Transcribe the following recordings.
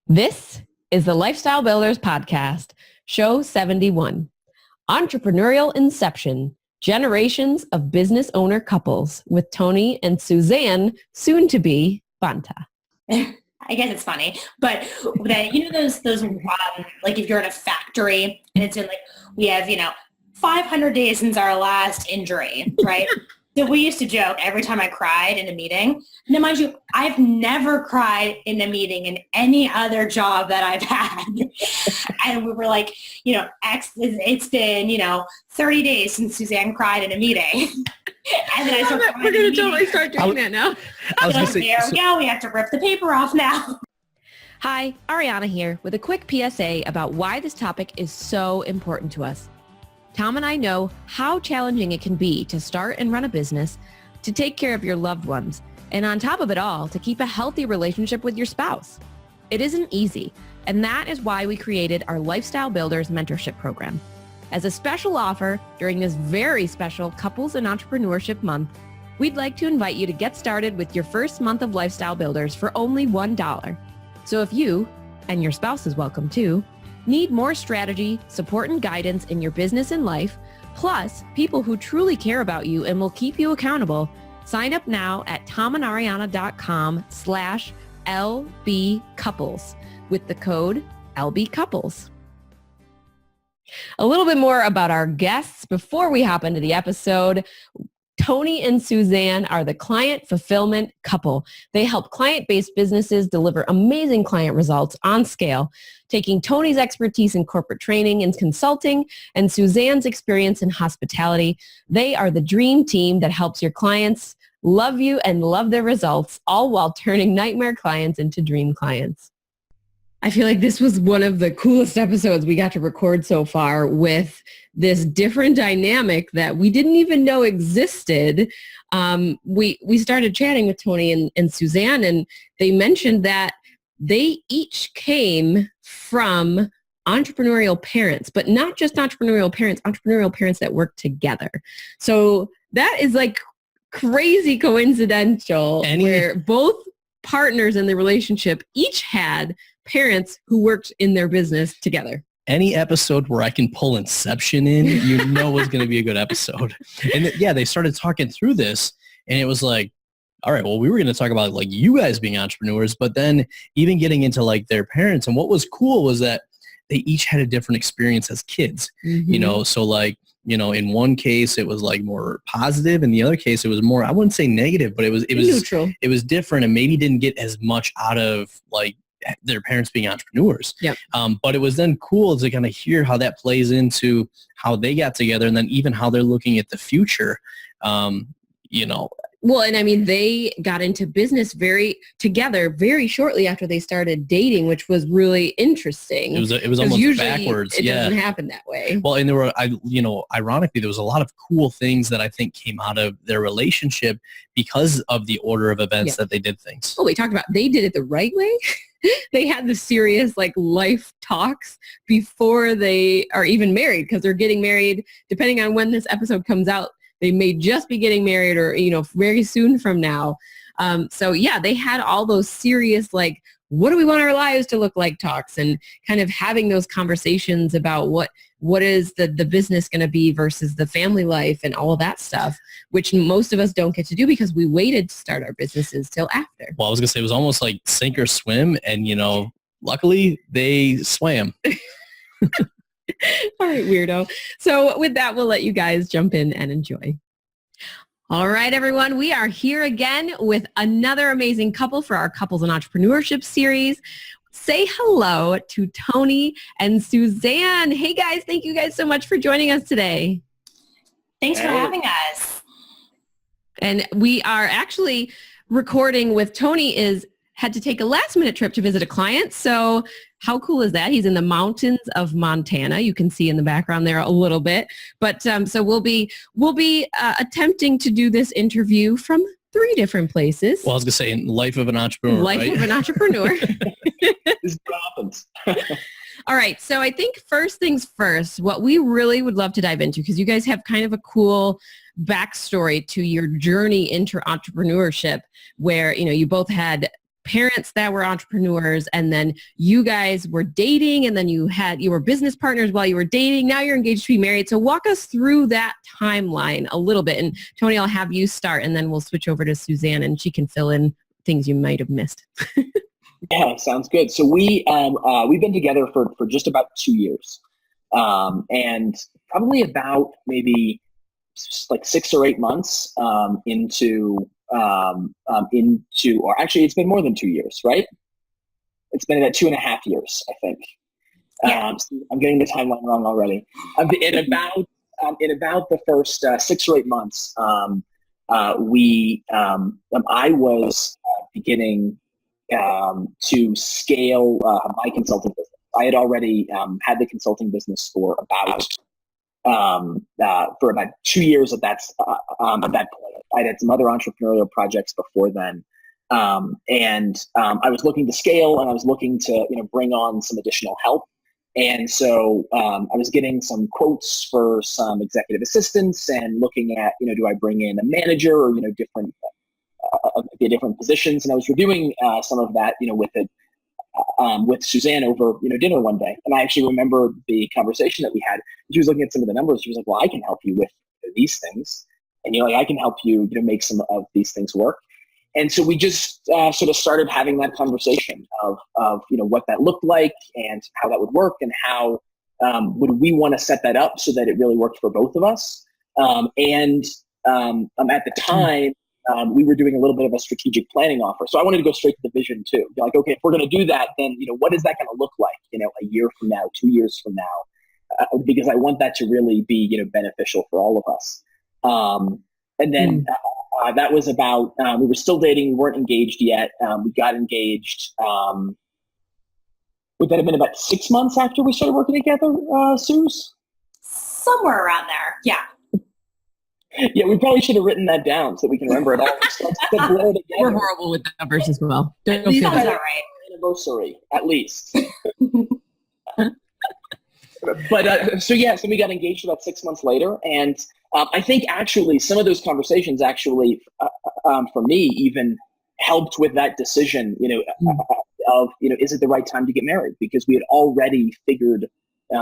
This is the Lifestyle Builders Podcast, Show 71, Entrepreneurial Inception, Generations of Business Owner Couples with Tony and Suzanne, soon to be Banta. I guess it's funny, but that, those like if you're in a factory and it's in like, we have, 500 days since our last injury, right? So we used to joke every time I cried in a meeting. Now, mind you, I've never cried in a meeting in any other job that I've had. And we were like, it's been, 30 days since Suzanne cried in a meeting. And then I started We're going to totally start doing that now. I was like, there we go. We have to rip the paper off now. Hi, Ariana here with a quick PSA about why this topic is so important to us. Tom and I know how challenging it can be to start and run a business, to take care of your loved ones, and on top of it all, to keep a healthy relationship with your spouse. It isn't easy, and that is why we created our Lifestyle Builders Mentorship Program. As a special offer during this very special Couples and Entrepreneurship Month, we'd like to invite you to get started with your first month of Lifestyle Builders for only $1. So if you, and your spouse is welcome too, need more strategy, support, and guidance in your business and life, plus people who truly care about you and will keep you accountable, sign up now at tomandariana.com/LBcouples with the code LBcouples. A little bit more about our guests before we hop into the episode. Tony and Suzanne are the client fulfillment couple. They help client-based businesses deliver amazing client results on scale, taking Tony's expertise in corporate training and consulting and Suzanne's experience in hospitality. They are the dream team that helps your clients love you and love their results, all while turning nightmare clients into dream clients. I feel like this was one of the coolest episodes we got to record so far with this different dynamic that we didn't even know existed. We started chatting with Tony and Suzanne, and they mentioned that they each came from entrepreneurial parents, but not just entrepreneurial parents that work together. So that is like crazy coincidental where both partners in the relationship each had parents who worked in their business together. Any episode where I can pull Inception in, it's going to be a good episode. And they started talking through this, and it was like, all right, well, we were going to talk about like you guys being entrepreneurs, but then even getting into like their parents. And what was cool was that they each had a different experience as kids, so like, in one case it was like more positive. In the other case, it was more, I wouldn't say negative, but it was neutral. It was different and maybe didn't get as much out of like their parents being entrepreneurs. Yep. But it was then cool to kind of hear how that plays into how they got together and then even how they're looking at the future. Well, and I mean, they got into business together very shortly after they started dating, which was really interesting. It was almost backwards. It doesn't happen that way. Well, and there were, ironically, there was a lot of cool things that I think came out of their relationship because of the order of events that they did things. Well, we talked about, they did it the right way. They had the serious like life talks before they are even married, because they're getting married, depending on when this episode comes out. They may just be getting married or, very soon from now. They had all those serious, like, what do we want our lives to look like talks, and kind of having those conversations about what is the business going to be versus the family life and all of that stuff, which most of us don't get to do because we waited to start our businesses till after. Well, I was going to say it was almost like sink or swim, and, luckily they swam. All right, weirdo. So with that, we'll let you guys jump in and enjoy. All right, everyone. We are here again with another amazing couple for our Couples and Entrepreneurship series. Say hello to Tony and Suzanne. Hey, guys. Thank you guys so much for joining us today. Thanks for having us. And we are actually recording with Tony had to take a last-minute trip to visit a client. So how cool is that? He's in the mountains of Montana. You can see in the background there a little bit. But so we'll be attempting to do this interview from 3 different places. Well, I was going to say, in life of an entrepreneur, Life of an entrepreneur. This happens. All right. So I think first things first, what we really would love to dive into, because you guys have kind of a cool backstory to your journey into entrepreneurship where, you both had parents that were entrepreneurs, and then you guys were dating, and then you were business partners while you were dating. Now you're engaged to be married. So walk us through that timeline a little bit. And Tony, I'll have you start, and then we'll switch over to Suzanne, and she can fill in things you might have missed. Yeah, sounds good. So we've been together for just about 2 years, and probably about maybe like 6 or 8 months or actually it's been more than 2 years, right? It's been about 2.5 years, I think. Yeah. So I'm getting the timeline wrong already. In about the first 6 or 8 months, I was beginning to scale my consulting business. I had already had the consulting business for about 2 years at that point. I'd had some other entrepreneurial projects before then. And I was looking to scale, and I was looking to, bring on some additional help. And so I was getting some quotes for some executive assistants and looking at, do I bring in a manager or, different positions. And I was reviewing some of that, with Suzanne over, dinner one day. And I actually remember the conversation that we had. She was looking at some of the numbers. She was like, well, I can help you with these things. And, I can help you, make some of these things work. And so we just sort of started having that conversation of what that looked like and how that would work and how would we want to set that up so that it really worked for both of us. At the time, we were doing a little bit of a strategic planning offer. So I wanted to go straight to the vision too. Like, okay, if we're going to do that, then, what is that going to look like, a year from now, 2 years from now? Because I want that to really be, beneficial for all of us. And then that was about, we were still dating. We weren't engaged yet. We got engaged. Would that have been about 6 months after we started working together, Suze? Somewhere around there. Yeah. Yeah, we probably should have written that down so we can remember it all. We're horrible with numbers as well. At least that's all right. Anniversary, at least. But so we got engaged about 6 months later, and I think actually some of those conversations for me even helped with that decision, of is it the right time to get married? Because we had already figured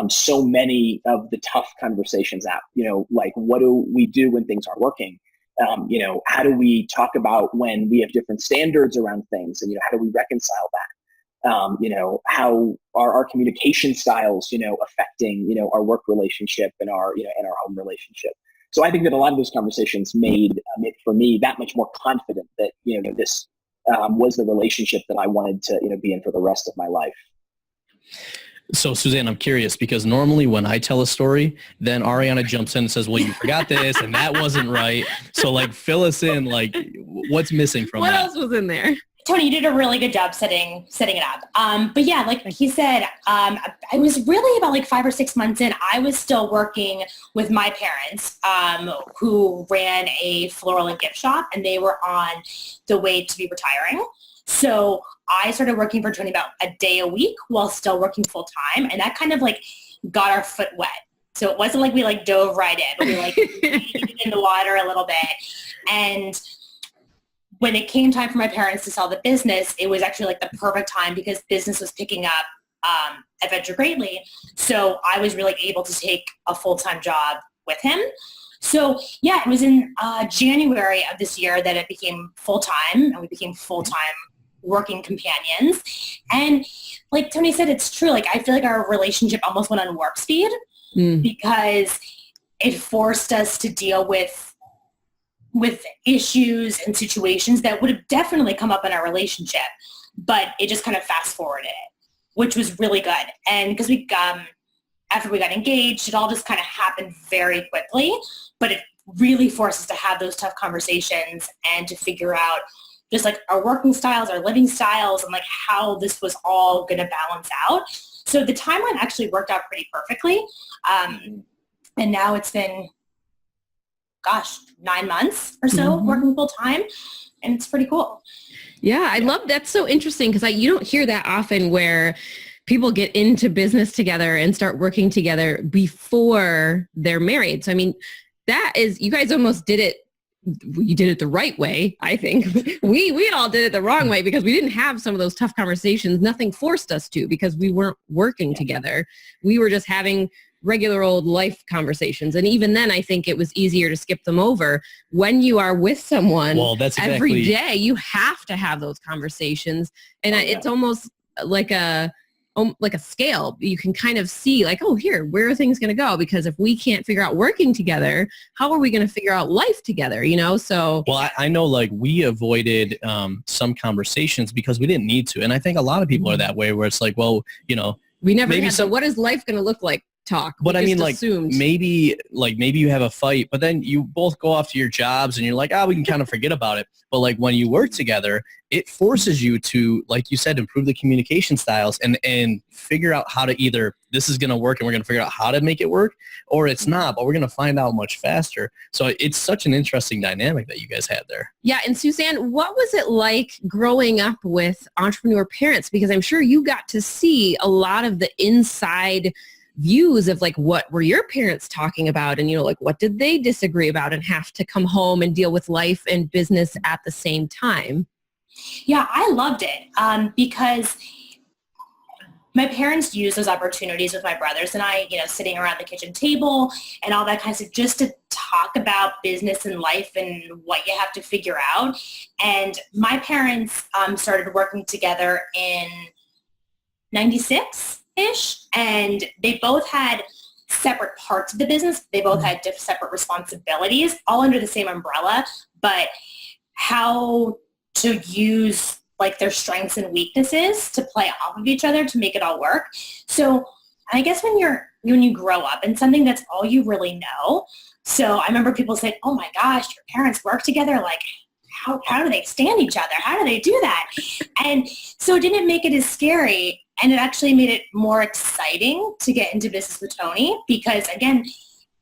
so many of the tough conversations out, like what do we do when things aren't working? How do we talk about when we have different standards around things, and how do we reconcile that? How are our communication styles, affecting, our work relationship and our home relationship. So I think that a lot of those conversations made it for me that much more confident that, this was the relationship that I wanted to, be in for the rest of my life. So Suzanne, I'm curious because normally when I tell a story, then Ariana jumps in and says, well, you forgot this and that wasn't right. So fill us in, what's missing from that? What else was in there? Tony, you did a really good job setting it up. But yeah, like he said, I was really about 5 or 6 months in. I was still working with my parents, who ran a floral and gift shop, and they were on the way to be retiring. So I started working for Tony about a day a week while still working full time, and that kind of got our foot wet. So it wasn't like we dove right in, but we waded in the water a little bit. And when it came time for my parents to sell the business, it was actually the perfect time because business was picking up at Venture Greatly. So I was really able to take a full-time job with him. So yeah, it was in January of this year that it became full-time, and we became full-time working companions. And like Tony said, it's true. I feel like our relationship almost went on warp speed because it forced us to deal with issues and situations that would have definitely come up in our relationship, but it just kind of fast forwarded it, which was really good. And because after we got engaged, it all just kind of happened very quickly, but it really forced us to have those tough conversations and to figure out just our working styles, our living styles, and how this was all going to balance out. So the timeline actually worked out pretty perfectly. And now it's been 9 months or so working full time, and it's pretty cool. Yeah, I love that's so interesting because you don't hear that often where people get into business together and start working together before they're married. So I mean, that is, you guys almost did it we did it the right way. I think we all did it the wrong way because we didn't have some of those tough conversations. Nothing forced us to because we weren't working together. We were just having regular old life conversations. And even then, I think it was easier to skip them over. When you are with someone every day, you have to have those conversations. And it's almost like a scale. You can kind of see like, oh, here, where are things going to go? Because if we can't figure out working together, how are we going to figure out life together? So. Well, I know like we avoided some conversations because we didn't need to. And I think a lot of people are that way where it's like, well, we never had what is life going to look like? Talk. But I mean, like maybe you have a fight, but then you both go off to your jobs and you're like, we can kind of forget about it. But like when you work together, it forces you to, like you said, improve the communication styles and figure out how to either this is going to work and we're going to figure out how to make it work, or it's not, but we're going to find out much faster. So it's such an interesting dynamic that you guys had there. Yeah. And Suzanne, what was it like growing up with entrepreneur parents? Because I'm sure you got to see a lot of the inside views of like what were your parents talking about and like what did they disagree about and have to come home and deal with life and business at the same time. Yeah, I loved it because my parents used those opportunities with my brothers and I, sitting around the kitchen table and all that kind of stuff just to talk about business and life and what you have to figure out. And my parents started working together in 96. And they both had separate parts of the business. They both had separate responsibilities, all under the same umbrella, but how to use like their strengths and weaknesses to play off of each other to make it all work. So I guess when you grow up and something that's all you really know. So I remember people saying, oh my gosh, your parents work together. Like, how do they stand each other? How do they do that? And so it didn't make it as scary. And it actually made it more exciting to get into business with Tony because, again,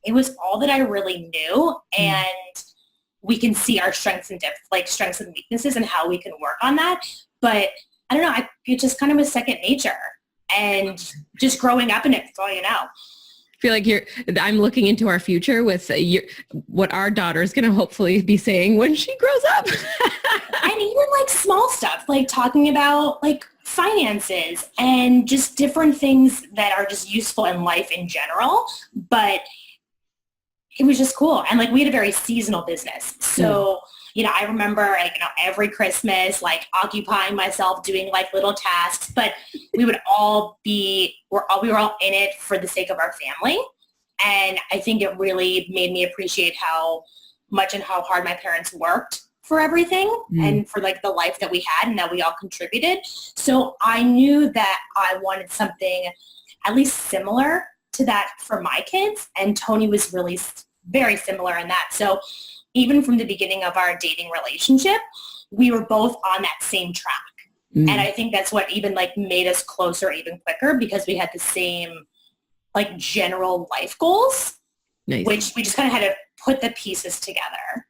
it was all that I really knew. And we can see our strengths and weaknesses and how we can work on that. But I don't know, it just kind of was second nature. And just growing up in it, that's all you know. Feel like I'm looking into our future with what our daughter is going to hopefully be saying when she grows up. And even like small stuff, like talking about like finances and just different things that are just useful in life in general. But it was just cool. And like we had a very seasonal business. So, I remember like, every Christmas, like occupying myself doing like little tasks, but we were all in it for the sake of our family. And I think it really made me appreciate how much and how hard my parents worked for everything and for like the life that we had and that we all contributed. So I knew that I wanted something at least similar to that for my kids. And Tony was really very similar in that. So even from the beginning of our dating relationship, we were both on that same track. And I think that's what even like made us closer even quicker because we had the same like general life goals, which we just kind of had to put the pieces together.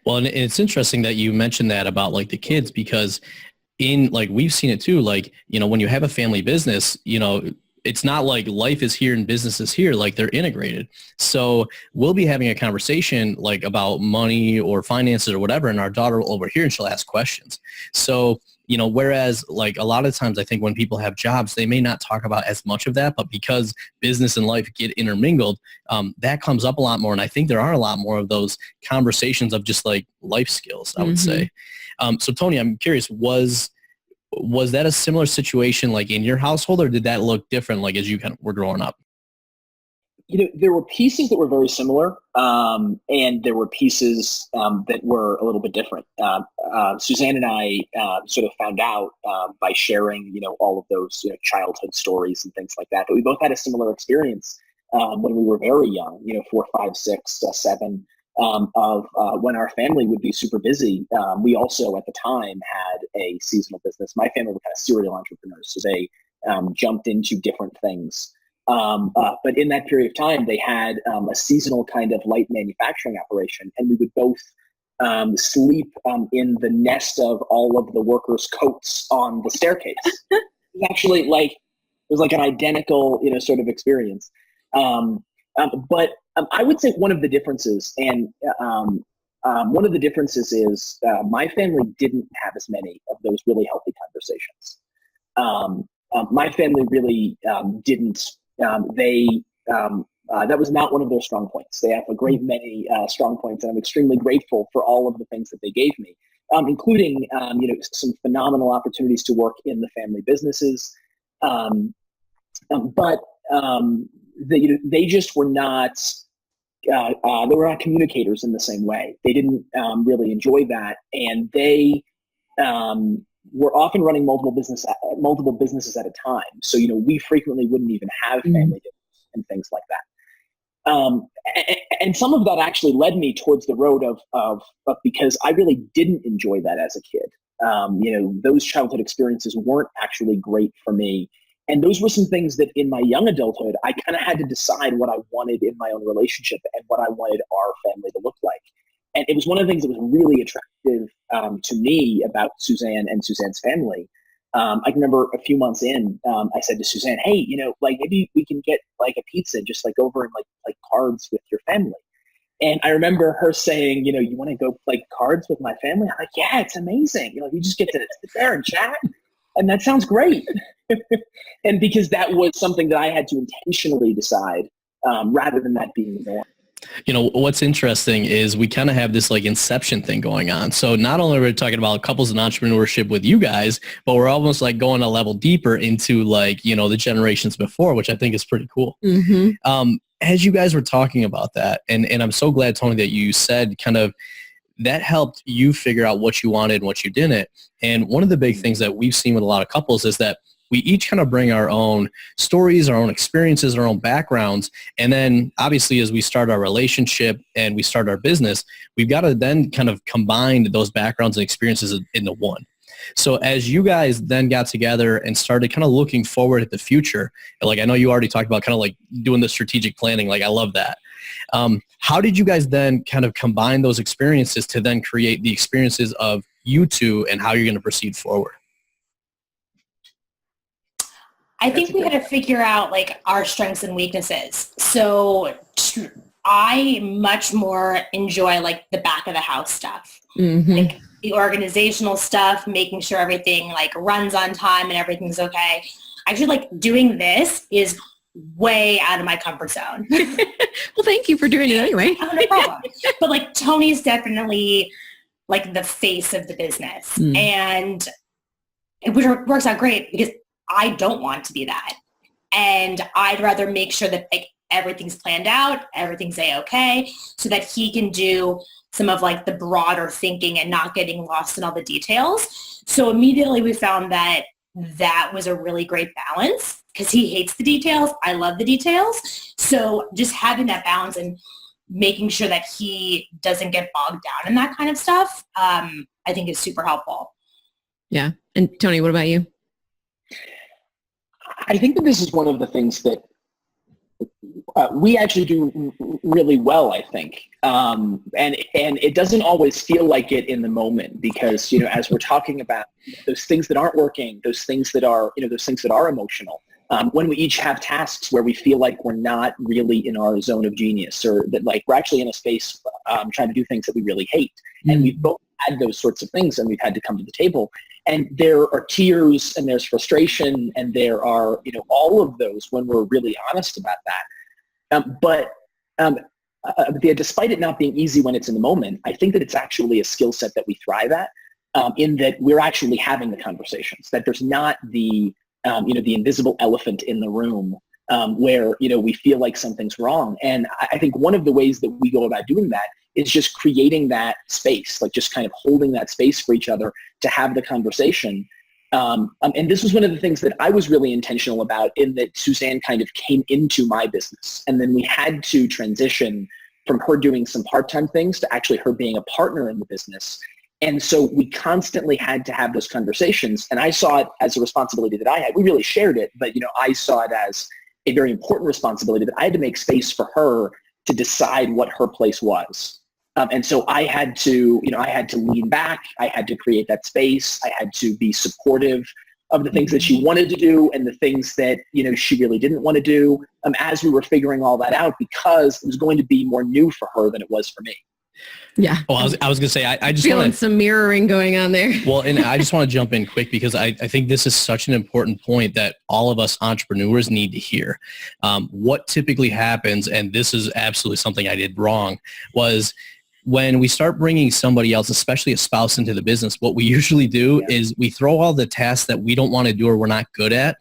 Well, and it's interesting that you mentioned that about like the kids because we've seen it too, like, when you have a family business, it's not like life is here and business is here, like they're integrated. So we'll be having a conversation like about money or finances or whatever, and our daughter will over here and she'll ask questions. So, whereas like a lot of times I think when people have jobs, they may not talk about as much of that, but because business and life get intermingled, that comes up a lot more. And I think there are a lot more of those conversations of just like life skills, I would say. So Tony, I'm curious, was that a similar situation like in your household or did that look different like as you kind of were growing up? There were pieces that were very similar and there were pieces that were a little bit different. Suzanne and I sort of found out by sharing, all of those childhood stories and things like that. But we both had a similar experience when we were very young, 4, 5, 6, 7, of when our family would be super busy. We also at the time had a seasonal business. My family were kind of serial entrepreneurs, so they jumped into different things. But in that period of time, they had a seasonal kind of light manufacturing operation, and we would both sleep in the nest of all of the workers' coats on the staircase. It was actually it was like an identical, sort of experience. But I would say one of the differences, and one of the differences is my family didn't have as many of those really healthy conversations. My family really didn't. That was not one of their strong points. They have a great many strong points, and I'm extremely grateful for all of the things that they gave me, including some phenomenal opportunities to work in the family businesses. But they just were not. They were not communicators in the same way. They didn't really enjoy that, and they were often running multiple businesses at a time. So we frequently wouldn't even have family dinners and things like that. And some of that actually led me towards the road of because I really didn't enjoy that as a kid. Those childhood experiences weren't actually great for me. And those were some things that in my young adulthood, I kind of had to decide what I wanted in my own relationship and what I wanted our family to look like. And it was one of the things that was really attractive to me about Suzanne and Suzanne's family. I can remember a few months in, I said to Suzanne, hey, maybe we can get like a pizza, just like over and like cards with your family. And I remember her saying, you want to go play cards with my family? I'm like, yeah, it's amazing. You just get to sit there and chat. And that sounds great. And because that was something that I had to intentionally decide rather than that being the norm. What's interesting is we kind of have this like Inception thing going on. So not only are we talking about couples and entrepreneurship with you guys, but we're almost like going a level deeper into like, the generations before, which I think is pretty cool. Mm-hmm. As you guys were talking about that, and I'm so glad, Tony, that you said kind of that helped you figure out what you wanted and what you didn't. And one of the big things that we've seen with a lot of couples is that we each kind of bring our own stories, our own experiences, our own backgrounds. And then obviously as we start our relationship and we start our business, we've got to then kind of combine those backgrounds and experiences into one. So as you guys then got together and started kind of looking forward at the future, like I know you already talked about kind of like doing the strategic planning, like I love that. How did you guys then kind of combine those experiences to then create the experiences of you two and how you're going to proceed forward? I think we had to figure out like our strengths and weaknesses. So I much more enjoy like the back of the house stuff, like the organizational stuff, making sure everything like runs on time and everything's okay. Actually, like doing this is way out of my comfort zone. Well, thank you for doing it anyway. Oh, no problem. But like Tony's definitely like the face of the business, and it works out great because I don't want to be that. And I'd rather make sure that like everything's planned out, everything's A-okay, so that he can do some of like the broader thinking and not getting lost in all the details. So immediately we found that was a really great balance because he hates the details. I love the details. So just having that balance and making sure that he doesn't get bogged down in that kind of stuff, I think is super helpful. Yeah. And Tony, what about you? I think that this is one of the things that we actually do really well, I think. And it doesn't always feel like it in the moment because, as we're talking about those things that aren't working, those things that are, those things that are emotional, when we each have tasks where we feel like we're not really in our zone of genius or that like we're actually in a space trying to do things that we really hate. And we've both had those sorts of things and we've had to come to the table. And there are tears and there's frustration and there are, all of those when we're really honest about that. But despite it not being easy when it's in the moment, I think that it's actually a skill set that we thrive at in that we're actually having the conversations, that there's not the invisible elephant in the room where, we feel like something's wrong. And I think one of the ways that we go about doing that is just creating that space, like just kind of holding that space for each other to have the conversation. And this was one of the things that I was really intentional about in that Suzanne kind of came into my business. And then we had to transition from her doing some part-time things to actually her being a partner in the business. And so we constantly had to have those conversations. And I saw it as a responsibility that I had. We really shared it, but I saw it as a very important responsibility that I had to make space for her to decide what her place was. And so I had to lean back. I had to create that space. I had to be supportive of the things that she wanted to do and the things that, she really didn't want to do as we were figuring all that out because it was going to be more new for her than it was for me. Yeah. Well, I was going to say, I just feeling want to, some mirroring going on there. well, and I just want to jump in quick because I think this is such an important point that all of us entrepreneurs need to hear. What typically happens, and this is absolutely something I did wrong, was when we start bringing somebody else, especially a spouse, into the business, what we usually do is we throw all the tasks that we don't want to do or we're not good at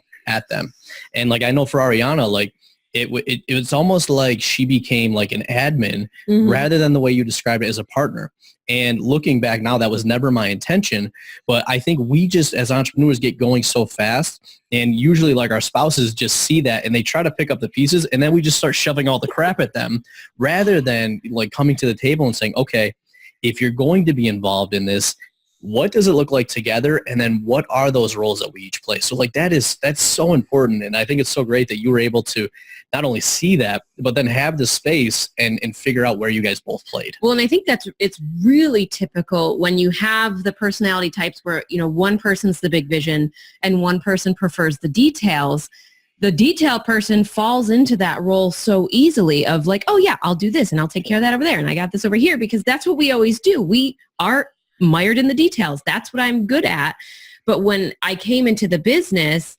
them. And like, I know for Ariana, like it was almost like she became like an admin rather than the way you described it as a partner. And looking back now, that was never my intention. But I think we just, as entrepreneurs, get going so fast. And usually like our spouses just see that and they try to pick up the pieces. And then we just start shoving all the crap at them rather than like coming to the table and saying, okay, if you're going to be involved in this, what does it look like together? And then what are those roles that we each play? So like that's so important. And I think it's so great that you were able to not only see that, but then have the space and figure out where you guys both played. Well, and I think it's really typical when you have the personality types where, you know, one person's the big vision and one person prefers the details. The detail person falls into that role so easily of like, oh yeah, I'll do this and I'll take care of that over there. And I got this over here, because that's what we always do. We are mired in the details. That's what I'm good at. But when I came into the business,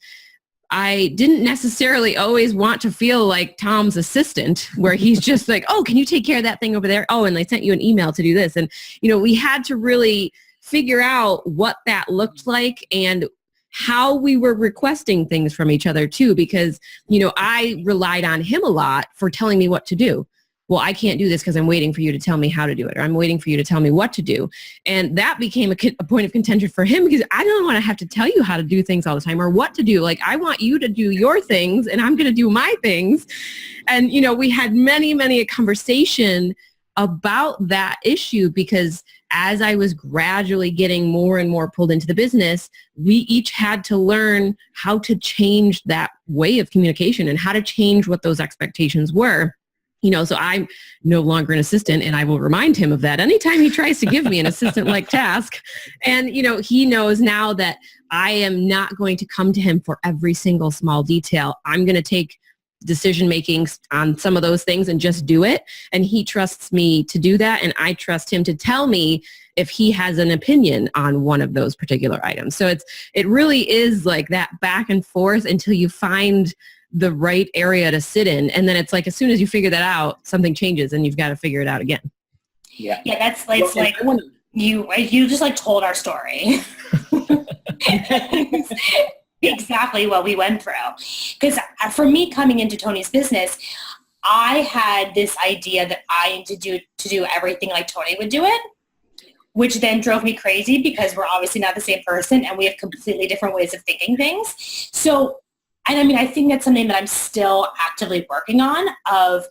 I didn't necessarily always want to feel like Tom's assistant, where he's just like, oh, can you take care of that thing over there? Oh, and they sent you an email to do this. And, you know, we had to really figure out what that looked like and how we were requesting things from each other too, because, you know, I relied on him a lot for telling me what to do. Well, I can't do this because I'm waiting for you to tell me how to do it, or I'm waiting for you to tell me what to do. And that became a point of contention for him, because I don't want to have to tell you how to do things all the time or what to do. Like, I want you to do your things and I'm going to do my things. And, you know, we had many a conversation about that issue, because as I was gradually getting more and more pulled into the business, we each had to learn how to change that way of communication and how to change what those expectations were. You know, so I'm no longer an assistant, and I will remind him of that anytime he tries to give me an assistant-like task. And, you know, he knows now that I am not going to come to him for every single small detail. I'm going to take decision-making on some of those things and just do it. And he trusts me to do that. And I trust him to tell me if he has an opinion on one of those particular items. So it really is like that back and forth until you find the right area to sit in. And then it's like, as soon as you figure that out, something changes and you've got to figure it out again. Yeah, that's like, it's like you just like told our story. Exactly what we went through. Because for me, coming into Tony's business, I had this idea that I need to do everything like Tony would do it, which then drove me crazy because we're obviously not the same person and we have completely different ways of thinking things. So, and I mean, I think that's something that I'm still actively working on, of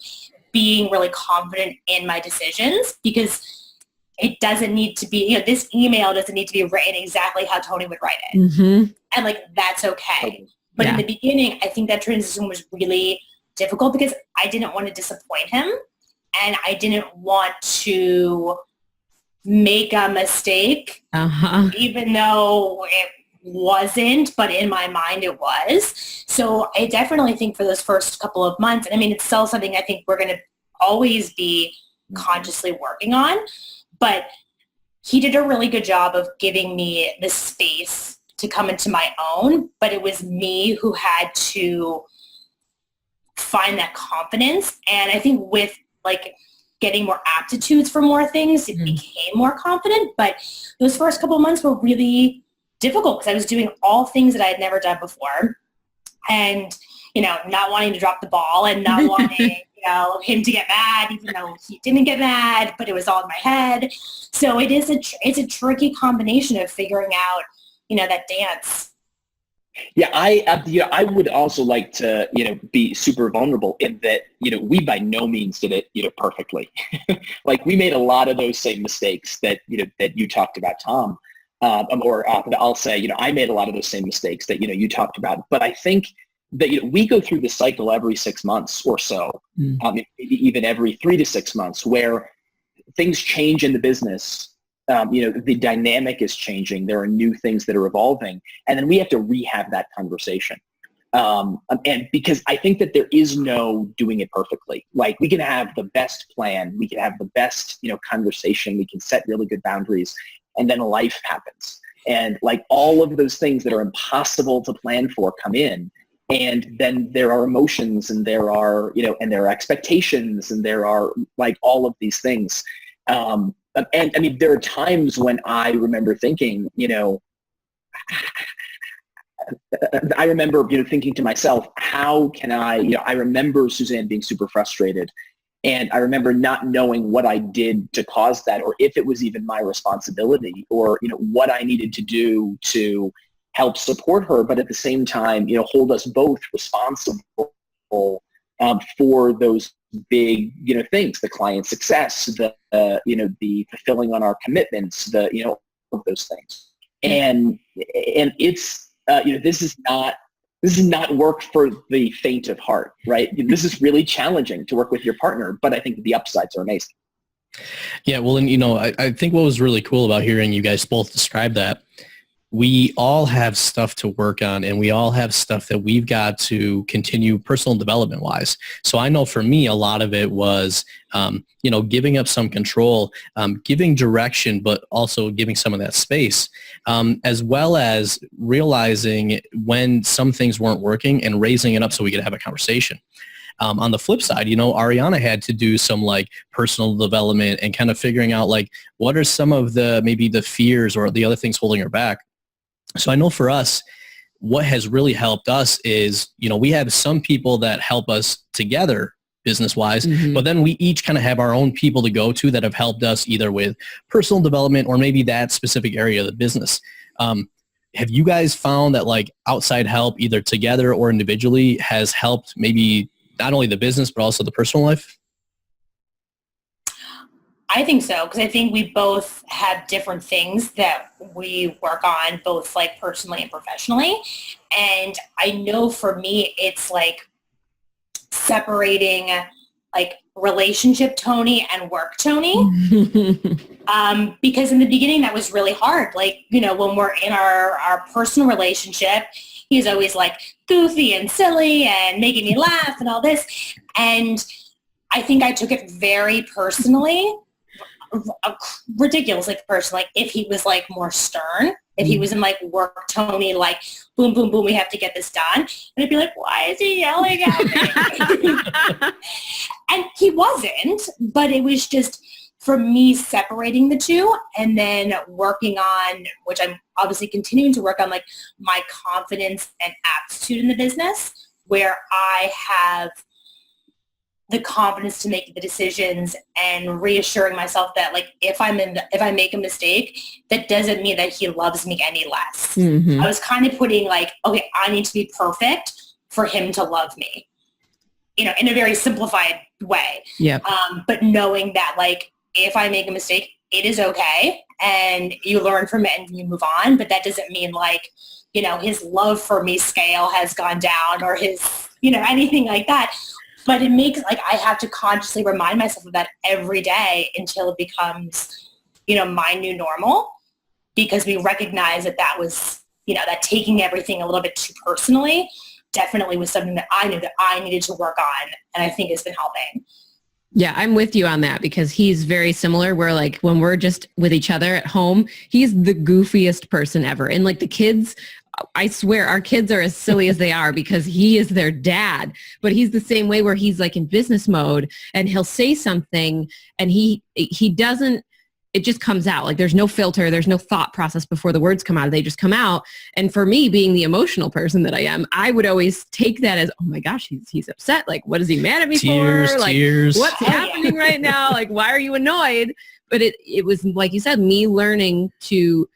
being really confident in my decisions, because it doesn't need to be, you know, this email doesn't need to be written exactly how Tony would write it. Mm-hmm. And like, that's okay. But in the beginning, I think that transition was really difficult because I didn't want to disappoint him and I didn't want to make a mistake, even though it wasn't, but in my mind it was. So I definitely think for those first couple of months, and I mean, it's still something I think we're going to always be consciously working on, but he did a really good job of giving me the space to come into my own, but it was me who had to find that confidence. And I think with like getting more aptitudes for more things, it became more confident. But those first couple of months were really difficult because I was doing all things that I had never done before, and, you know, not wanting to drop the ball and not wanting, you know, him to get mad, even though he didn't get mad, but it was all in my head. So it's a tricky combination of figuring out, you know, that dance. Yeah, I would also like to, you know, be super vulnerable in that, you know, we by no means did it, you know, perfectly. Like, we made a lot of those same mistakes that, you know, that you talked about, Tom. I'll say, you know, I made a lot of those same mistakes that, you know, you talked about. But I think that, you know, we go through this cycle every 6 months or so, maybe even every 3 to 6 months, where things change in the business. You know, the dynamic is changing. There are new things that are evolving. And then we have to rehab that conversation. And because I think that there is no doing it perfectly. Like we can have the best plan, we can have the best, conversation, we can set really good boundaries, and then life happens. And like all of those things that are impossible to plan for come in. And then there are emotions and there are, and there are expectations and there are like all of these things. And I mean, there are times when I remember thinking, I remember, thinking to myself, how can I remember Suzanne being super frustrated, and I remember not knowing what I did to cause that, or if it was even my responsibility, or, what I needed to do to help support her, but at the same time, hold us both responsible for those big, things, the client success, the fulfilling on our commitments, of those things. And it's, this is not work for the faint of heart, right? This is really challenging to work with your partner, but I think the upsides are amazing. Yeah, well, and I think what was really cool about hearing you guys both describe that, we all have stuff to work on, and we all have stuff that we've got to continue personal development wise. So I know for me, a lot of it was, giving up some control, giving direction, but also giving some of that space, as well as realizing when some things weren't working and raising it up so we could have a conversation. On the flip side, Ariana had to do some like personal development and kind of figuring out like what are some of maybe the fears or the other things holding her back. So I know for us, what has really helped us is, we have some people that help us together business-wise, but then we each kind of have our own people to go to that have helped us either with personal development or maybe that specific area of the business. Have you guys found that like outside help, either together or individually, has helped maybe not only the business, but also the personal life? I think so, because I think we both have different things that we work on, both like personally and professionally. And I know for me, it's like separating like relationship Tony and work Tony. Because in the beginning, that was really hard. Like, when we're in our personal relationship, he's always like goofy and silly and making me laugh and all this. And I think I took it very personally, ridiculously personally, if he was like more stern, if he was in like work Tony, like boom, boom, boom, we have to get this done. And I'd be like, why is he yelling at me? And he wasn't, but it was just for me separating the two and then working on, which I'm obviously continuing to work on, like my confidence and aptitude in the business, where I have the confidence to make the decisions and reassuring myself that like if I make a mistake, that doesn't mean that he loves me any less. I was kind of putting like, okay, I need to be perfect for him to love me, in a very simplified way. Yeah. But knowing that like if I make a mistake, it is okay, and you learn from it and you move on. But that doesn't mean like, his love for me scale has gone down or his, anything like that. But it makes like I have to consciously remind myself of that every day until it becomes, my new normal, because we recognize that was, that taking everything a little bit too personally definitely was something that I knew that I needed to work on, and I think has been helping. Yeah, I'm with you on that, because he's very similar. Where like when we're just with each other at home, he's the goofiest person ever. And like the kids, I swear our kids are as silly as they are because he is their dad, but he's the same way where he's like in business mode and he'll say something and he doesn't, it just comes out. Like there's no filter, there's no thought process before the words come out. They just come out. And for me, being the emotional person that I am, I would always take that as, oh my gosh, he's upset. Like, what is he mad at me for? Like, tears. What's happening right now? Like, why are you annoyed? But it was, like you said, me learning to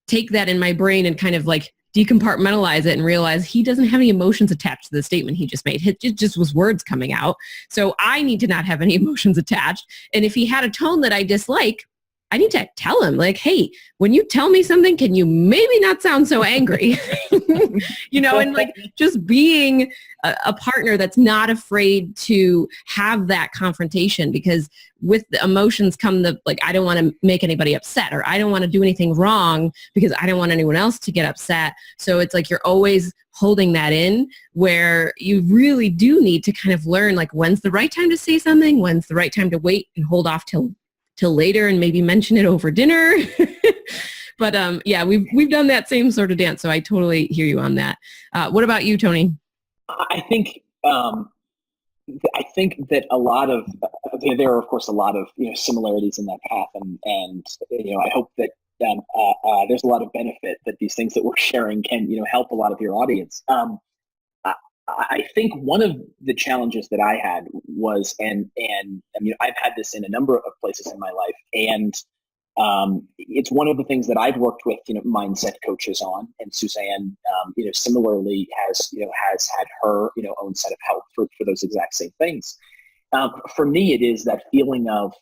take that in my brain and kind of like decompartmentalize it and realize he doesn't have any emotions attached to the statement he just made. It just was words coming out. So I need to not have any emotions attached. And if he had a tone that I dislike, I need to tell him like, hey, when you tell me something, can you maybe not sound so angry? And like just being a partner that's not afraid to have that confrontation, because with the emotions come the, like, I don't want to make anybody upset, or I don't want to do anything wrong because I don't want anyone else to get upset. So it's like you're always holding that in, where you really do need to kind of learn like when's the right time to say something, when's the right time to wait and hold off till later and maybe mention it over dinner. But yeah, we've done that same sort of dance. So I totally hear you on that. What about you, Tony? I think that a lot of there are of course a lot of similarities in that path, and I hope that there's a lot of benefit that these things that we're sharing can help a lot of your audience. I think one of the challenges that I had was, and I mean, I've had this in a number of places in my life, and it's one of the things that I've worked with, mindset coaches on, and Suzanne, similarly has had her, own set of help for those exact same things. For me, it is that feeling of,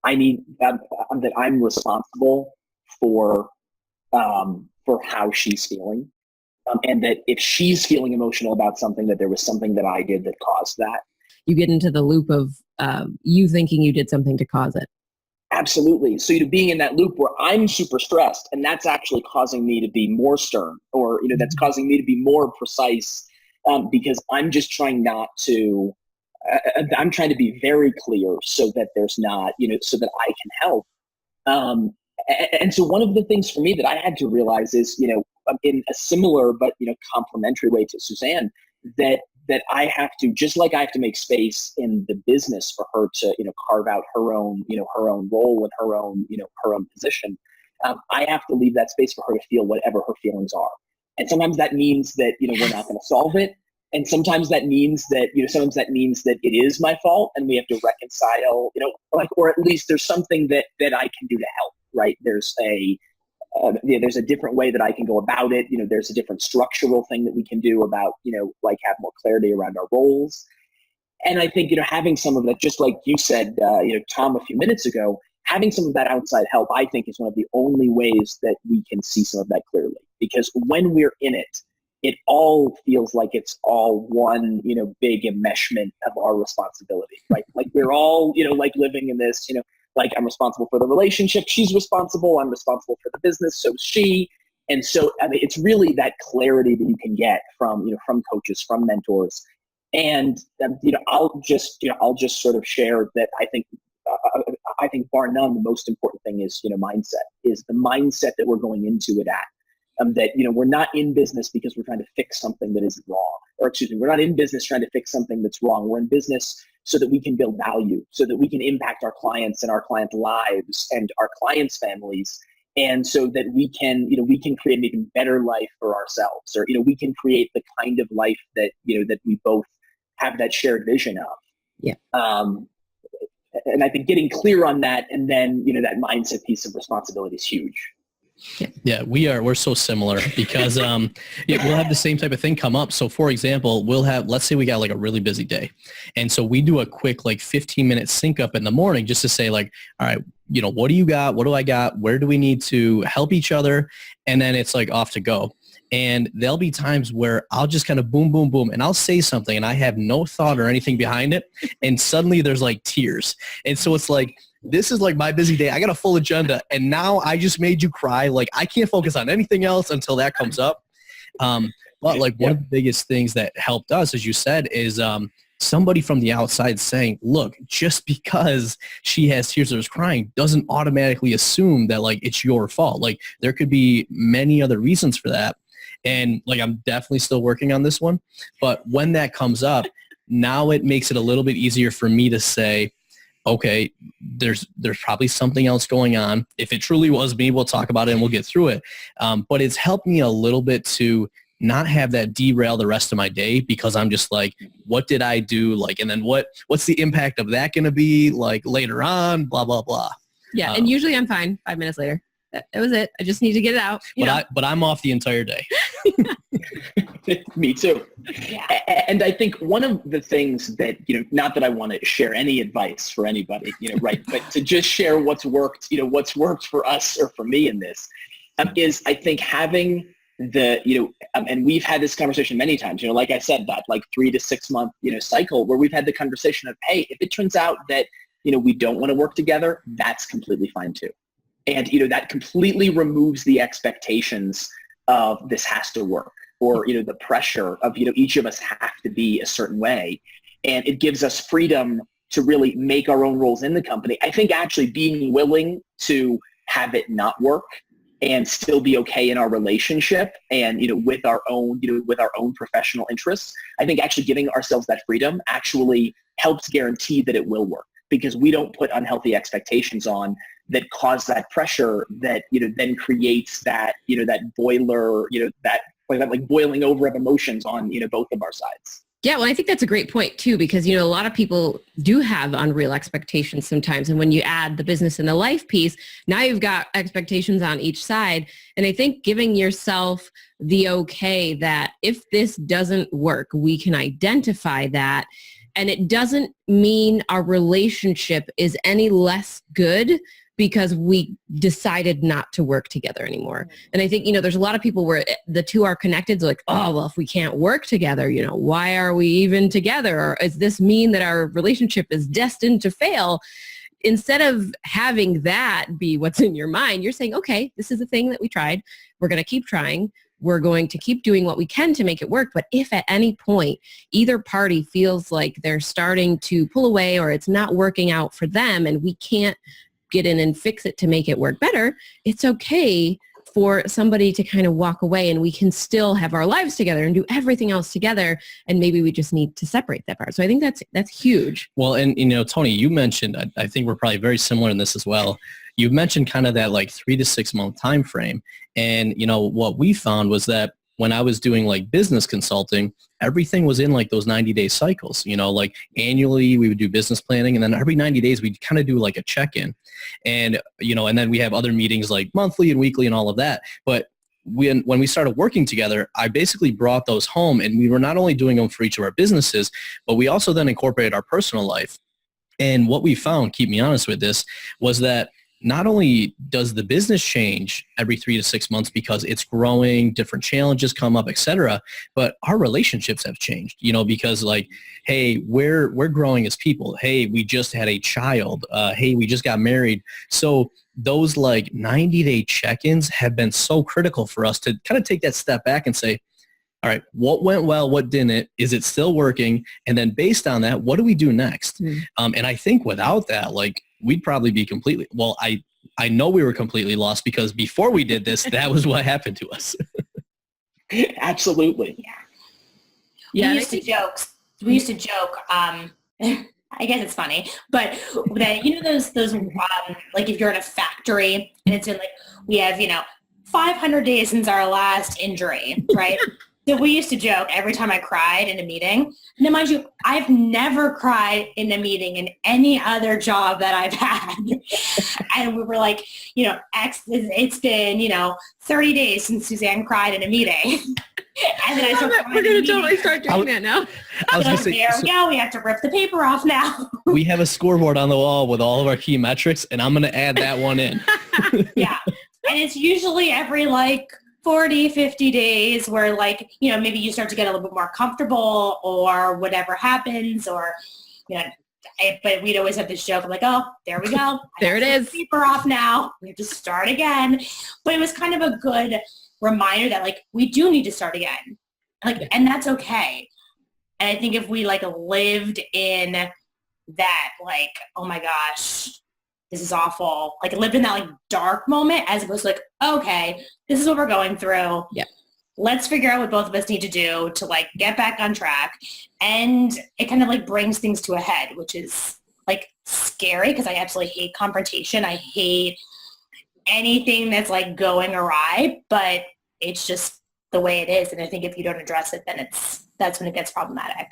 that I'm responsible for how she's feeling. And that if she's feeling emotional about something, that there was something that I did that caused that. You get into the loop of you thinking you did something to cause it. Absolutely. So being in that loop where I'm super stressed, and that's actually causing me to be more stern, or that's causing me to be more precise, because I'm just trying not to. I'm trying to be very clear so that there's not, so that I can help. And so one of the things for me that I had to realize is, in a similar but complementary way to Suzanne, that I have to, just like I have to make space in the business for her to carve out her own role and her own position. I have to leave that space for her to feel whatever her feelings are, and sometimes that means that we're not going to solve it, and sometimes that means that it is my fault, and we have to reconcile, or at least there's something that I can do to help. Right? There's a different way that I can go about it. There's a different structural thing that we can do about, like have more clarity around our roles. And I think, having some of that, just like you said, Tom, a few minutes ago, having some of that outside help, I think is one of the only ways that we can see some of that clearly. Because when we're in it, it all feels like it's all one, big enmeshment of our responsibility, right? Like we're all, like living in this, like I'm responsible for the relationship, she's responsible, I'm responsible for the business, so is she. And so, I mean, it's really that clarity that you can get from coaches, from mentors. And, I'll just sort of share that I think bar none, the most important thing is, mindset, is the mindset that we're going into it at. That, we're not in business because we're trying to fix something that is wrong, we're not in business trying to fix something that's wrong. We're in business so that we can build value, so that we can impact our clients and our clients' lives and our clients' families. And so that we can create an even better life for ourselves, or, we can create the kind of life that, that we both have that shared vision of. Yeah. And I think getting clear on that, and then, that mindset piece of responsibility is huge. Yeah, we're so similar because we'll have the same type of thing come up. So for example, let's say we got like a really busy day. And so we do a quick like 15-minute sync up in the morning just to say like, all right, what do you got? What do I got? Where do we need to help each other? And then it's like off to go. And there'll be times where I'll just kind of boom, boom, boom, and I'll say something and I have no thought or anything behind it. And suddenly there's like tears. And so it's like, this is like my busy day. I got a full agenda. And now I just made you cry. Like I can't focus on anything else until that comes up. But like one of the biggest things that helped us, as you said, is somebody from the outside saying, look, just because she has tears or is crying doesn't automatically assume that like it's your fault. Like there could be many other reasons for that. And like, I'm definitely still working on this one, but when that comes up, now it makes it a little bit easier for me to say, okay, there's probably something else going on. If it truly was me, we'll talk about it and we'll get through it. But it's helped me a little bit to not have that derail the rest of my day, because I'm just like, what did I do? Like, and then what's the impact of that going to be like later on, blah, blah, blah. Yeah. And usually I'm fine 5 minutes later. That was it. I just need to get it out. But I'm off the entire day. Me too. Yeah. And I think one of the things that, not that I want to share any advice for anybody, right, but to just share what's worked for us or for me in this, is I think having and we've had this conversation many times, like I said, that like 3 to 6 month, cycle where we've had the conversation of, hey, if it turns out that, we don't want to work together, that's completely fine too. And, that completely removes the expectations of this has to work, or, the pressure of, each of us have to be a certain way. And it gives us freedom to really make our own roles in the company. I think actually being willing to have it not work and still be okay in our relationship and, with our own professional interests, I think actually giving ourselves that freedom actually helps guarantee that it will work, because we don't put unhealthy expectations on that cause that pressure that, then creates that, that boiler, that like boiling over of emotions on, both of our sides. Yeah, well, I think that's a great point too, because, a lot of people do have unreal expectations sometimes. And when you add the business and the life piece, now you've got expectations on each side. And I think giving yourself the okay that if this doesn't work, we can identify that. And it doesn't mean our relationship is any less good because we decided not to work together anymore. And I think, there's a lot of people where the two are connected. Like, oh, well, if we can't work together, why are we even together? Or does this mean that our relationship is destined to fail? Instead of having that be what's in your mind, you're saying, okay, this is the thing that we tried. We're going to keep trying. We're going to keep doing what we can to make it work. But if at any point either party feels like they're starting to pull away or it's not working out for them and we can't get in and fix it to make it work better, it's okay for somebody to kind of walk away and we can still have our lives together and do everything else together. And maybe we just need to separate that part. So I think that's huge. Well, and, Tony, you mentioned, I think we're probably very similar in this as well. You mentioned kind of that like 3 to 6 month time frame. And, what we found was that when I was doing like business consulting, everything was in like those 90-day cycles, like annually we would do business planning, and then every 90 days we'd kind of do like a check-in. And, and then we have other meetings like monthly and weekly and all of that. But when we started working together, I basically brought those home, and we were not only doing them for each of our businesses, but we also then incorporated our personal life. And what we found, keep me honest with this, was that not only does the business change every 3 to 6 months because it's growing, different challenges come up, etc., but our relationships have changed, because like, hey, we're growing as people. Hey, we just had a child. Hey, we just got married. So those like 90-day check-ins have been so critical for us to kind of take that step back and say, all right, what went well, what didn't? Is it still working? And then based on that, what do we do next? And I think without that, like, we'd probably be completely, well, I know we were completely lost because before we did this, that was what happened to us. Absolutely. Yeah. We used to joke. I guess it's funny, but that, those like if you're in a factory and it's in like, we have, 500 days since our last injury, right? So we used to joke every time I cried in a meeting. Now, mind you, I've never cried in a meeting in any other job that I've had. And we were like, it's been, 30 days since Suzanne cried in a meeting. And then I started we're going to totally start doing that now. I was like, there we go. We have to rip the paper off now. We have a scoreboard on the wall with all of our key metrics, and I'm going to add that one in. Yeah. And it's usually every like 40, 50 days where like, maybe you start to get a little bit more comfortable or whatever happens or, but we'd always have this joke. I'm like, oh, there we go. There it is. Paper off now. We have to start again. But it was kind of a good reminder that like, we do need to start again. Like, and that's okay. And I think if we like lived in that, like, oh my gosh, this is awful. Like lived in that like dark moment as opposed to like, okay, this is what we're going through. Yeah. Let's figure out what both of us need to do to like get back on track. And it kind of like brings things to a head, which is like scary because I absolutely hate confrontation. I hate anything that's like going awry, but it's just the way it is. And I think if you don't address it, then that's when it gets problematic.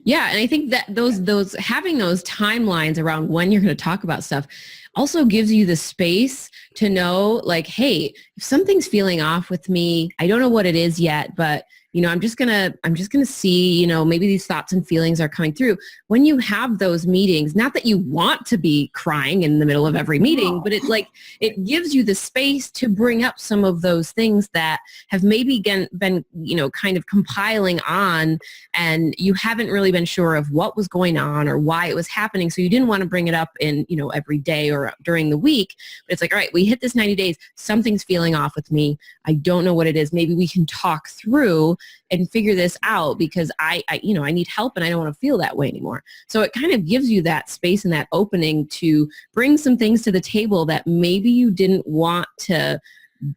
Yeah. And I think that those having those timelines around when you're going to talk about stuff also gives you the space to know, like, hey, if something's feeling off with me, I don't know what it is yet, but I'm just going to see, maybe these thoughts and feelings are coming through. When you have those meetings, not that you want to be crying in the middle of every meeting, but it gives you the space to bring up some of those things that have maybe been, kind of compiling on, and you haven't really been sure of what was going on or why it was happening. So you didn't want to bring it up in, every day or during the week. But it's like, all right, we hit this 90 days. Something's feeling off with me. I don't know what it is. Maybe we can talk through and figure this out, because I need help and I don't want to feel that way anymore. So it kind of gives you that space and that opening to bring some things to the table that maybe you didn't want to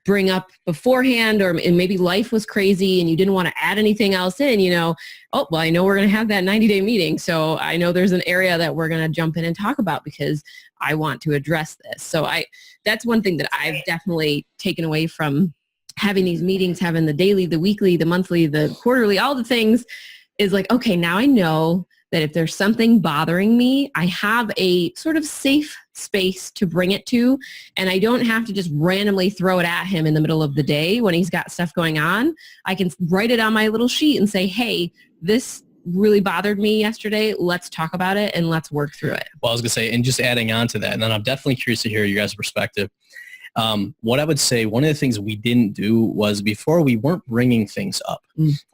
bring up beforehand, and maybe life was crazy and you didn't want to add anything else in, oh, well, I know we're going to have that 90-day meeting. So I know there's an area that we're going to jump in and talk about because I want to address this. So that's one thing that I've definitely taken away from having these meetings, having the daily, the weekly, the monthly, the quarterly, all the things, is like, okay, now I know that if there's something bothering me, I have a sort of safe space to bring it to, and I don't have to just randomly throw it at him in the middle of the day when he's got stuff going on. I can write it on my little sheet and say, hey, this really bothered me yesterday. Let's talk about it and let's work through it. Well, I was going to say, and just adding on to that, and then I'm definitely curious to hear your guys' perspective. What I would say, one of the things we didn't do was, before, we weren't bringing things up.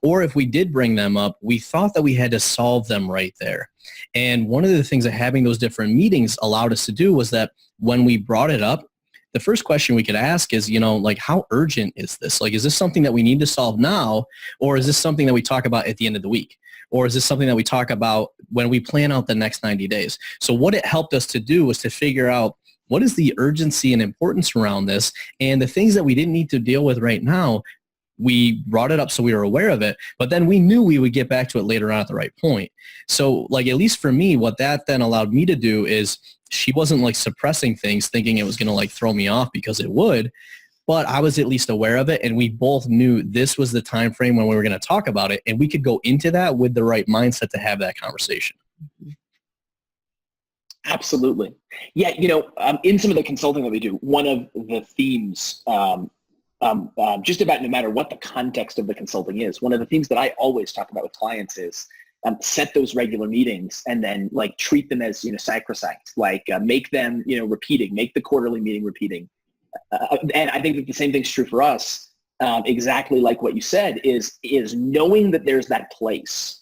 Or if we did bring them up, we thought that we had to solve them right there. And one of the things that having those different meetings allowed us to do was that when we brought it up, the first question we could ask is, like, how urgent is this? Like, is this something that we need to solve now? Or is this something that we talk about at the end of the week? Or is this something that we talk about when we plan out the next 90 days? So what it helped us to do was to figure out, what is the urgency and importance around this? And the things that we didn't need to deal with right now, we brought it up so we were aware of it, but then we knew we would get back to it later on at the right point. So, like, at least for me, what that then allowed me to do is, she wasn't like suppressing things thinking it was going to like throw me off, because it would, but I was at least aware of it, and we both knew this was the time frame when we were going to talk about it, and we could go into that with the right mindset to have that conversation. Absolutely. Yeah, in some of the consulting that we do, one of the themes, just about no matter what the context of the consulting is, one of the themes that I always talk about with clients is set those regular meetings and then like treat them as, sacrosanct, like make them, repeating, make the quarterly meeting repeating. And I think that the same thing's true for us. Exactly like what you said is knowing that there's that place.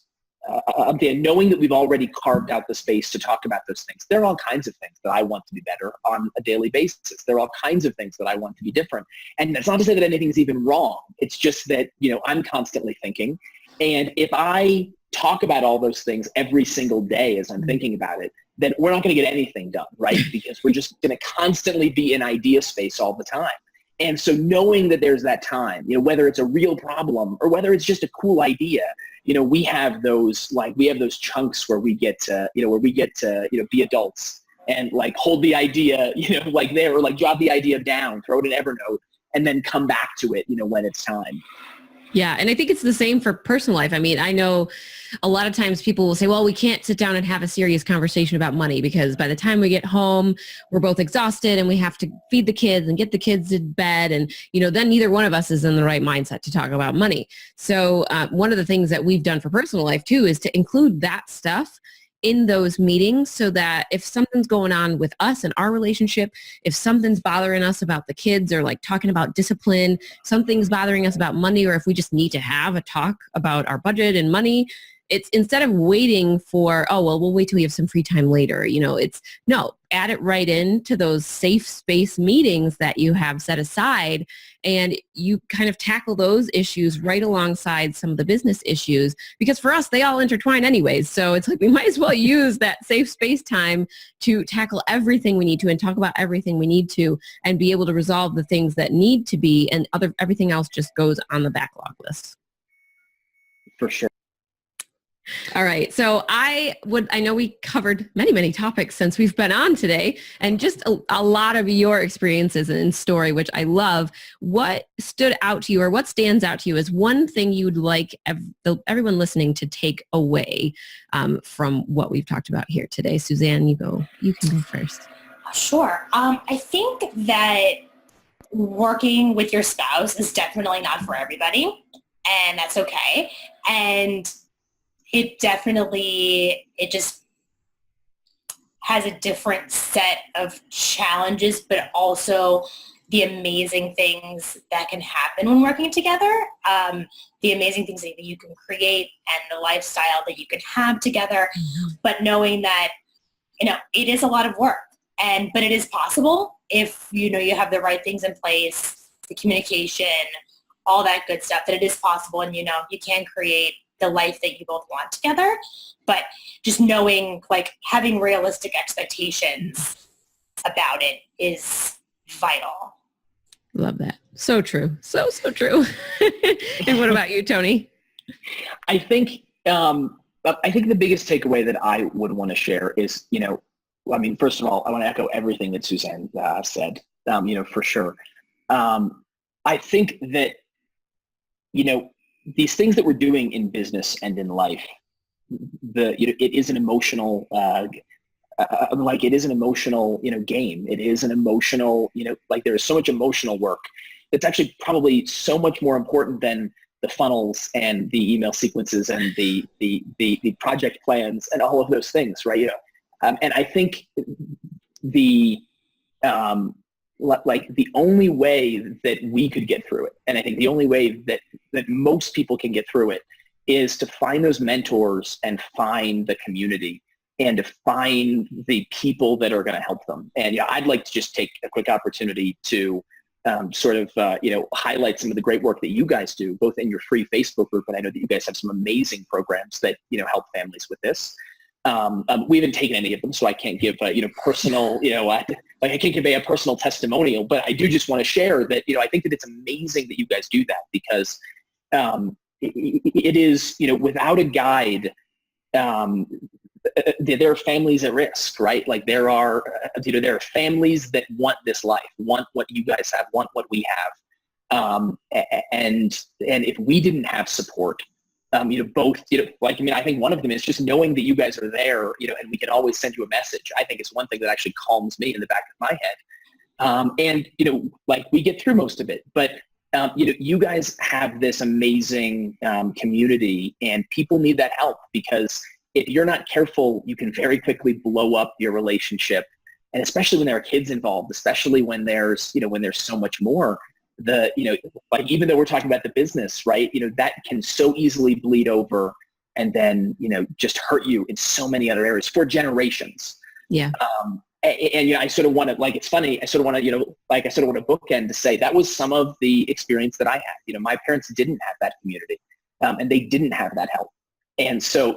Knowing that we've already carved out the space to talk about those things. There are all kinds of things that I want to be better on a daily basis. There are all kinds of things that I want to be different. And that's not to say that anything's even wrong. It's just that, I'm constantly thinking. And if I talk about all those things every single day as I'm thinking about it, then we're not going to get anything done, right? Because we're just going to constantly be in idea space all the time. And so knowing that there's that time, whether it's a real problem or whether it's just a cool idea, we have those chunks where we get to be adults and like hold the idea, like there, or like jot the idea down, throw it in Evernote, and then come back to it, when it's time. Yeah. And I think it's the same for personal life. I mean, I know a lot of times people will say, well, we can't sit down and have a serious conversation about money because by the time we get home, we're both exhausted and we have to feed the kids and get the kids to bed. And, then neither one of us is in the right mindset to talk about money. So one of the things that we've done for personal life too is to include that stuff in those meetings so that if something's going on with us and our relationship, if something's bothering us about the kids or like talking about discipline, something's bothering us about money, or if we just need to have a talk about our budget and money, it's instead of waiting for, oh, well, we'll wait till we have some free time later. Add it right into those safe space meetings that you have set aside, and you kind of tackle those issues right alongside some of the business issues, because for us, they all intertwine anyways. So it's like we might as well use that safe space time to tackle everything we need to and talk about everything we need to and be able to resolve the things that need to be, and everything else just goes on the backlog list. For sure. All right. So I know we covered many, many topics since we've been on today, and just a lot of your experiences and story, which I love. What stood out to you, or what stands out to you as one thing you'd like everyone listening to take away from what we've talked about here today? Suzanne, you can go first. Sure. I think that working with your spouse is definitely not for everybody, and that's okay. And it just has a different set of challenges, but also the amazing things that can happen when working together, the amazing things that you can create and the lifestyle that you can have together, but knowing that, it is a lot of work, but it is possible if, you have the right things in place, the communication, all that good stuff, that it is possible, and, you can create the life that you both want together. But just knowing, having realistic expectations about it is vital. Love that. So true. So true. And what about you, Tony? I think the biggest takeaway that I would want to share is, first of all, I want to echo everything that Suzanne said, for sure. I think that, these things that we're doing in business and in life, it is an emotional, it is an emotional, game. It is an emotional, there is so much emotional work that's actually probably so much more important than the funnels and the email sequences and the project plans and all of those things, right? And I think the only way that we could get through it, and I think the only way that most people can get through it, is to find those mentors and find the community and to find the people that are going to help them. And I'd like to just take a quick opportunity to highlight some of the great work that you guys do, both in your free Facebook group, and I know that you guys have some amazing programs that help families with this. We haven't taken any of them, so I can't give personal, I can't give a personal testimonial, but I do just want to share that, I think that it's amazing that you guys do that, because it is, without a guide, there are families at risk, right? There are families that want this life, want what you guys have, want what we have. And if we didn't have support, I think one of them is just knowing that you guys are there, and we can always send you a message. I think it's one thing that actually calms me in the back of my head. We get through most of it, but you guys have this amazing community, and people need that help, because if you're not careful, you can very quickly blow up your relationship. And especially when there are kids involved, especially when there's so much more, even though we're talking about the business, right? That can so easily bleed over and then, just hurt you in so many other areas for generations. Yeah. I sort of want to, it's funny, I sort of want to bookend to say that was some of the experience that I had. My parents didn't have that community, and they didn't have that help. And so,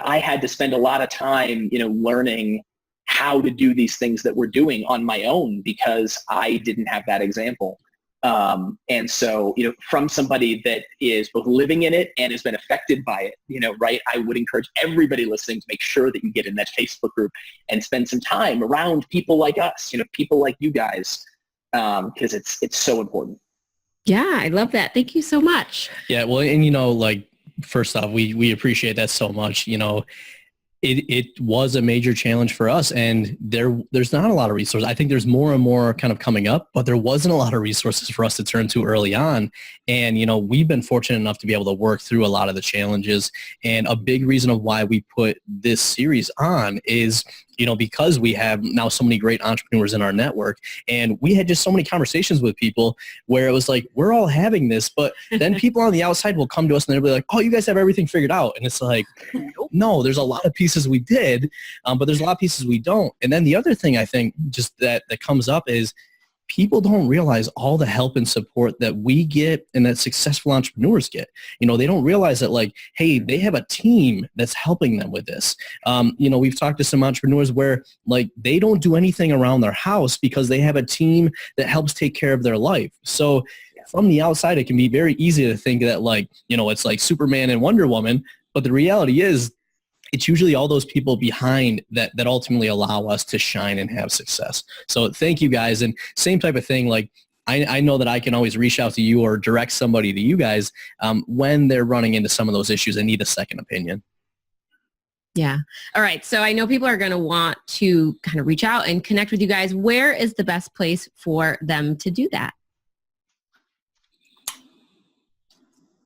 I had to spend a lot of time, learning how to do these things that we're doing on my own, because I didn't have that example. And so, from somebody that is both living in it and has been affected by it, right, I would encourage everybody listening to make sure that you get in that Facebook group and spend some time around people like us, people like you guys, because it's so important. Yeah, I love that. Thank you so much. Yeah, well, and first off, we appreciate that so much. It was a major challenge for us, and there's not a lot of resources. I think there's more and more kind of coming up, but there wasn't a lot of resources for us to turn to early on. And, we've been fortunate enough to be able to work through a lot of the challenges. And a big reason of why we put this series on is, because we have now so many great entrepreneurs in our network, and we had just so many conversations with people where it was like, we're all having this, but then people on the outside will come to us and they'll be like, oh, you guys have everything figured out. And it's like, no, there's a lot of pieces we did, but there's a lot of pieces we don't. And then the other thing I think just that comes up is people don't realize all the help and support that we get and that successful entrepreneurs get. They don't realize that, hey, they have a team that's helping them with this. We've talked to some entrepreneurs where they don't do anything around their house because they have a team that helps take care of their life. So from the outside, it can be very easy to think that it's like Superman and Wonder Woman. But the reality is, it's usually all those people behind that ultimately allow us to shine and have success. So thank you guys. And same type of thing, like I know that I can always reach out to you or direct somebody to you guys when they're running into some of those issues and need a second opinion. Yeah. All right. So I know people are going to want to kind of reach out and connect with you guys. Where is the best place for them to do that?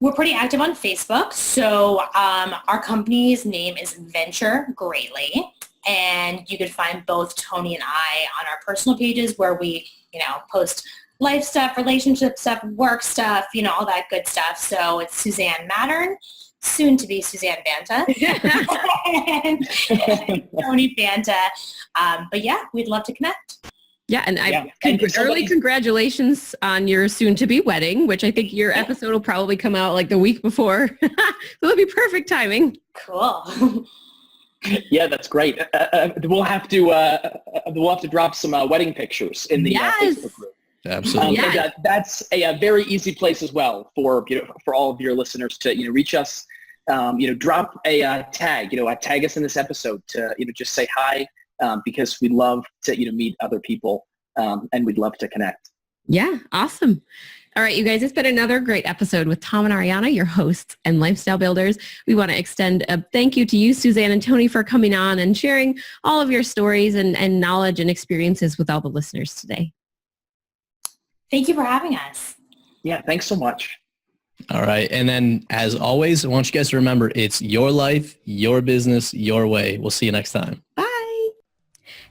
We're pretty active on Facebook. So our company's name is Venture Greatly. And you could find both Tony and I on our personal pages where we, post life stuff, relationship stuff, work stuff, all that good stuff. So it's Suzanne Mattern, soon to be Suzanne Banta, and Tony Banta. But yeah, we'd love to connect. Yeah, and early congratulations on your soon-to-be wedding, which I think your episode will probably come out like the week before. So it'll be perfect timing. Cool. Yeah, that's great. We'll have to drop some wedding pictures in the Facebook group. Absolutely. And, that's a very easy place as well for all of your listeners to reach us. Drop a tag. Tag us in this episode to just say hi. Because we love to meet other people and we'd love to connect. Yeah, awesome. All right, you guys, it's been another great episode with Tom and Ariana, your hosts and lifestyle builders. We want to extend a thank you to you, Suzanne and Tony, for coming on and sharing all of your stories and knowledge and experiences with all the listeners today. Thank you for having us. Yeah, thanks so much. All right. And then as always, I want you guys to remember, it's your life, your business, your way. We'll see you next time. Bye.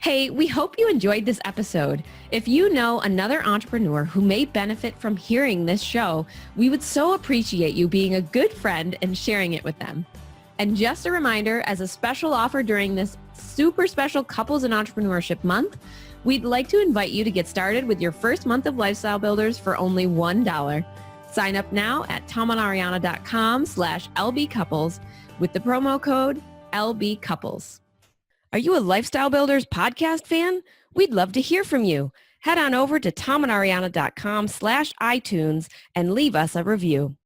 Hey, we hope you enjoyed this episode. If you know another entrepreneur who may benefit from hearing this show, we would so appreciate you being a good friend and sharing it with them. And just a reminder, as a special offer during this super special Couples in Entrepreneurship Month, we'd like to invite you to get started with your first month of Lifestyle Builders for only $1. Sign up now at tomandariana.com/LBcouples with the promo code LBcouples. Are you a Lifestyle Builders podcast fan? We'd love to hear from you. Head on over to tomandariana.com/iTunes and leave us a review.